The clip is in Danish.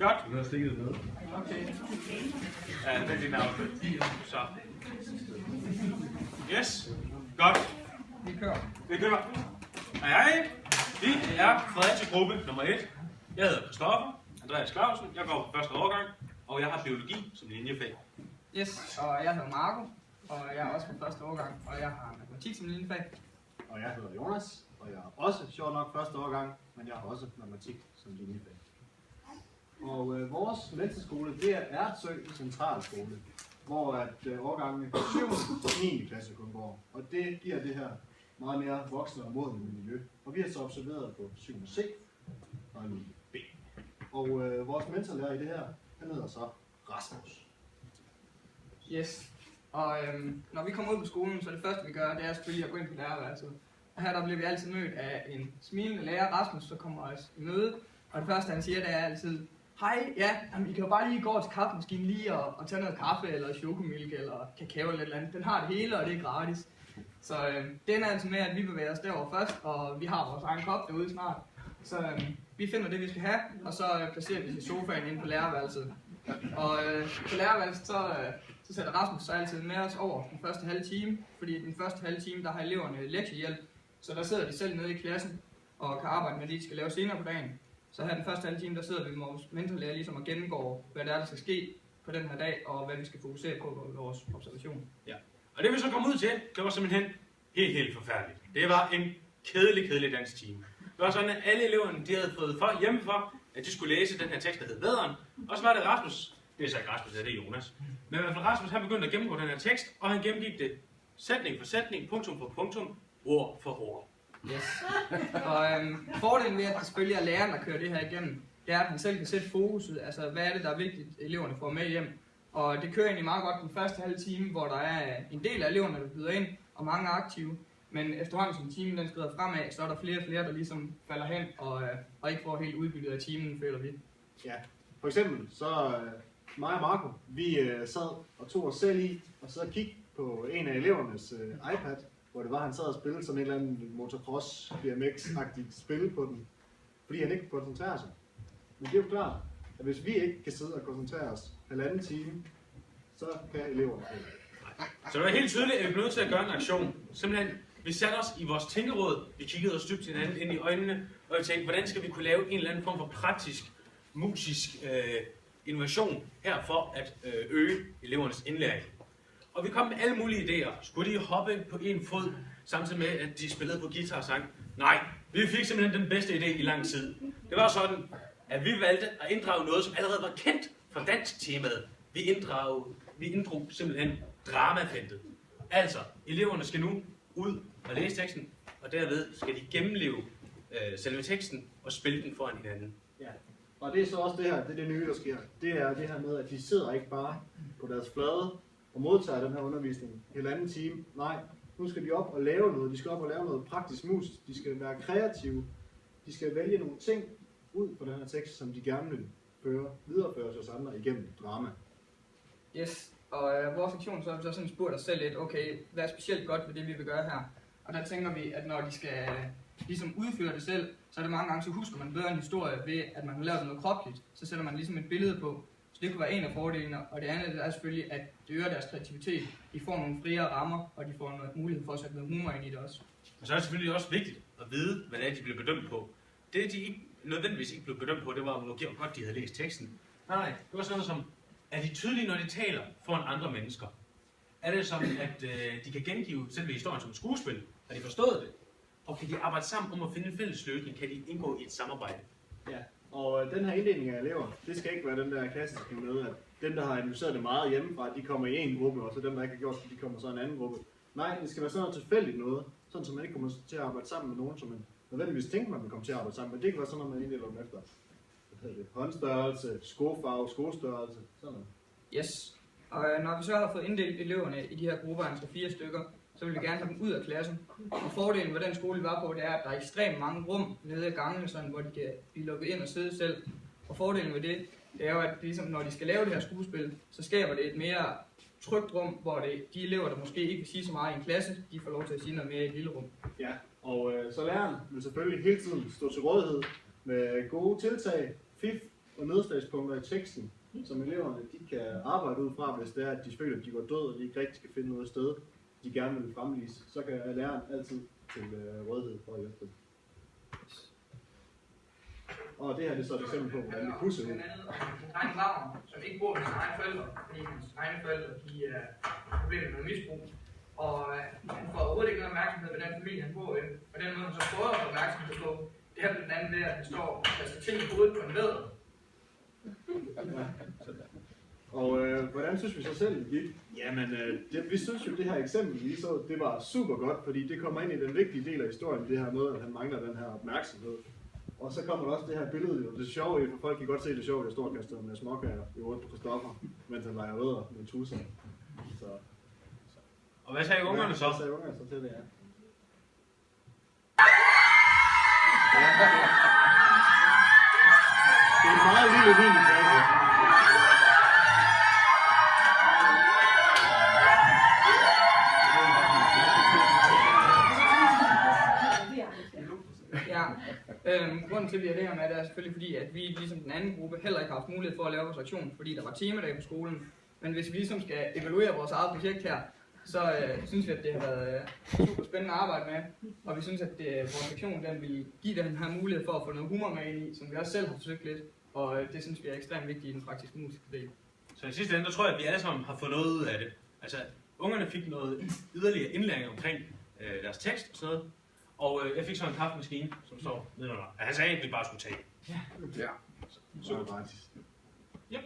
Godt. Du har stikket med. Okay. Ja, det er din outfit. Så. Yes. Godt. Vi kører. Vi kører. Hej. Vi er Fredericia gruppe nummer 1. Jeg hedder Christoffer Andreas Clausen. Jeg går på første årgang, og jeg har biologi som linjefag. Yes, og jeg hedder Marco, og jeg er også på første årgang, og jeg har matematik som linjefag. Og jeg hedder Jonas, og jeg er også sjovt nok første årgang, men jeg har også matematik som linjefag. Og vores mentorskole, det er Ertsø Centralskole, hvor årgangene 7. og 9. klasse kun går. Og det giver det her meget mere voksne og modne miljø. Og vi har så observeret på 7. C og 9. B. Og vores mentorlærer i det her, han hedder så Rasmus. Yes, og når vi kommer ud på skolen, så det første vi gør, det er selvfølgelig at gå ind på lærerværelset. Og her der bliver vi altid mødt af en smilende lærer, Rasmus, der kommer os i møde. Og det første han siger, det er altid: hej, ja, I kan jo bare lige gå til kaffemaskinen lige og tage noget kaffe, eller chokomælk, eller kakao eller et eller andet. Den har det hele, og det er gratis. Så den er altså med, at vi bevæger os derover først, og vi har vores egen kop derude snart. Så vi finder det, vi skal have, og så placerer vi til sofaen inde på lærerværelset. Og på lærerværelset, så sætter Rasmus sig altid med os over den første halve time, fordi den første halve time, der har eleverne lektiehjælp, så der sidder de selv nede i klassen og kan arbejde med det, de skal lave senere på dagen. Så her den første halve time, der sidder vi med vores mentorlærer ligesom og gennemgår, hvad der skal ske på den her dag, og hvad vi skal fokusere på vores observation. Ja. Og det vi så kom ud til, det var simpelthen helt forfærdeligt. Det var en kedelig dansk time. Det var sådan, at alle eleverne, de havde fået hjemmefra, at de skulle læse den her tekst, der hed Vædderen. Og så var det Rasmus, det er så ikke Rasmus, det er Jonas. Men i hvert fald Rasmus, han begyndte at gennemgå den her tekst, og han gennemgik det sætning for sætning, punktum for punktum, ord for ord. Yes. Og fordelen ved, at det selvfølgelig er læreren, der kører det her igennem, det er, at han selv kan sætte fokuset, altså hvad er det, der er vigtigt, eleverne får med hjem. Og det kører egentlig meget godt den første halve time, hvor der er en del af eleverne, der byder ind, og mange er aktive. Men efterhånden som timen den skrider fremad, så er der flere og flere, der ligesom falder hen og ikke får helt udbyttet af timen, føler vi. Ja, for eksempel så mig og Marco, vi sad og tog os selv i, og så kiggede på en af elevernes iPad, hvor det var, han sad og spillede sådan en eller anden motocross BMX-agtigt spil på den, fordi han ikke kunne koncentrere sig. Men det er jo klart, at hvis vi ikke kan sidde og koncentrere os halvanden time, så kan eleverne ikke. Så det var helt tydeligt, at vi blev nødt til at gøre en aktion. Simpelthen, vi satte os i vores tænkeråd, vi kiggede os dybt hinanden ind i øjnene, og vi tænkte, hvordan skal vi kunne lave en eller anden form for praktisk, musisk innovation her for at øge elevernes indlæring. Og vi kom med alle mulige idéer. Skulle de hoppe på en fod, samtidig med, at de spillede på guitar og sang? Nej, vi fik simpelthen den bedste idé i lang tid. Det var sådan, at vi valgte at inddrage noget, som allerede var kendt fra dansk-temaet. Vi inddrog simpelthen dramafeltet. Altså, eleverne skal nu ud og læse teksten, og derved skal de gennemleve selve teksten og spille den foran hinanden. Ja, og det er så også det her, det er det nye, der sker. Det er det her med, at de sidder ikke bare på deres flade og modtager den her undervisning i halvanden time. Nej, nu skal de op og lave noget. De skal op og lave noget praktisk mus. De skal være kreative. De skal vælge nogle ting ud på den her tekst, som de gerne vil videreføre til os andre igennem drama. Yes, og vores sektion, så har vi så sådan spurgt os selv lidt, okay, hvad er specielt godt ved det, vi vil gøre her? Og der tænker vi, at når de skal ligesom udføre det selv, så er det mange gange, så husker man bedre en historie ved, at man har lavet noget kropsligt, så sætter man ligesom et billede på. Så det kunne være en af fordelene, og det andet er selvfølgelig, at det øger deres kreativitet. De får nogle friere rammer, og de får noget mulighed for at sætte noget humor ind i det også. Og så er det selvfølgelig også vigtigt at vide, hvad det er, de bliver bedømt på. Det, de ikke nødvendigvis ikke blev bedømt på, det var, hvor godt de havde læst teksten. Nej, det var sådan noget som, er de tydelige, når de taler foran andre mennesker? Er det sådan, at de kan gengive selve historien som et skuespil? Har de forstået det? Og kan de arbejde sammen om at finde en fælles løsning? Kan de indgå i et samarbejde? Ja, og den her inddeling af elever, det skal ikke være den der klassiske med, at dem, der har analyseret det meget hjemmefra, de kommer i en gruppe, og så dem, der ikke har gjort det, de kommer så i en anden gruppe. Nej, det skal være sådan noget tilfældigt noget, sådan så man ikke kommer til at arbejde sammen med nogen, som man nødvendigvis tænker, man vil komme til at arbejde sammen med. Det kan være sådan noget, man inddeler dem efter. Håndstørrelse, skofarve, skostørrelse, sådan noget. Yes, og når vi så har fået inddelt eleverne i de her grupper, altså 4 stykker, så vil vi gerne have dem ud af klassen. Og fordelen ved den skole, vi var på, det er, at der er ekstremt mange rum nede i gangene, sådan, hvor de kan blive lukket ind og sidde selv. Og fordelen ved det, det er jo, at ligesom, når de skal lave det her skuespil, så skaber det et mere trygt rum, hvor de elever, der måske ikke vil sige så meget i en klasse, de får lov til at sige noget mere i et lille rum. Ja, og så læreren vil selvfølgelig hele tiden stå til rådighed med gode tiltag, fif og nedslagspunkter i teksten, som eleverne de kan arbejde ud fra, hvis det er, at de føler, at de går død, og de ikke rigtig skal finde noget sted, de gerne vil fremvise. Så kan læreren altid til rådighed for at hjælpe dem. Og det her det er så et eksempel på, hvordan det kunne se ud. En dreng Ravn, som ikke bor med sine egne forældre, fordi hans egne forældre de er problemer med misbrug. Og han får overhovedet ikke noget opmærksomhed ved den familie, han bor i. Og den måde, han så prøver at få opmærksomhed på, det er blandt andet ved, at han står og kaster ting i hovedet på en leder. Ja. Og hvordan synes vi så selv det gik? Jamen, vi synes jo, det her eksempel, vi så, det var super godt, fordi det kommer ind i den vigtige del af historien, det her med, at han mangler den her opmærksomhed. Og så kommer der også det her billede, og det sjove, for folk kan godt se det sjove, at jeg står og kaster med småkager i hovedet på Christoffer, mens han leger rødder med tusser. Og hvad sagde ungerne så? Hvad sagde ungerne så til det, ja? Det er en meget lille klasse. Grunden til, at vi er det her med, det er selvfølgelig fordi, at vi ligesom den anden gruppe heller ikke har haft mulighed for at lave vores aktion, fordi der var temadag på skolen. Men hvis vi ligesom skal evaluere vores eget projekt her, så synes vi, at det har været super spændende at arbejde med. Og vi synes, at vores aktion den vil give den her mulighed for at få noget humor med ind i, som vi også selv har forsøgt lidt. Og det synes vi er ekstremt vigtigt i den praktiske musiske del. Så i sidste ende, der tror jeg, at vi alle sammen har fået noget ud af det. Altså, ungerne fik noget yderligere indlæring omkring deres tekst og sådan noget. Og jeg fik så en kaffemaskine, som står nedenunder. Han sagde, at vi bare skulle tage. Ja. Så er det gratis. Yep.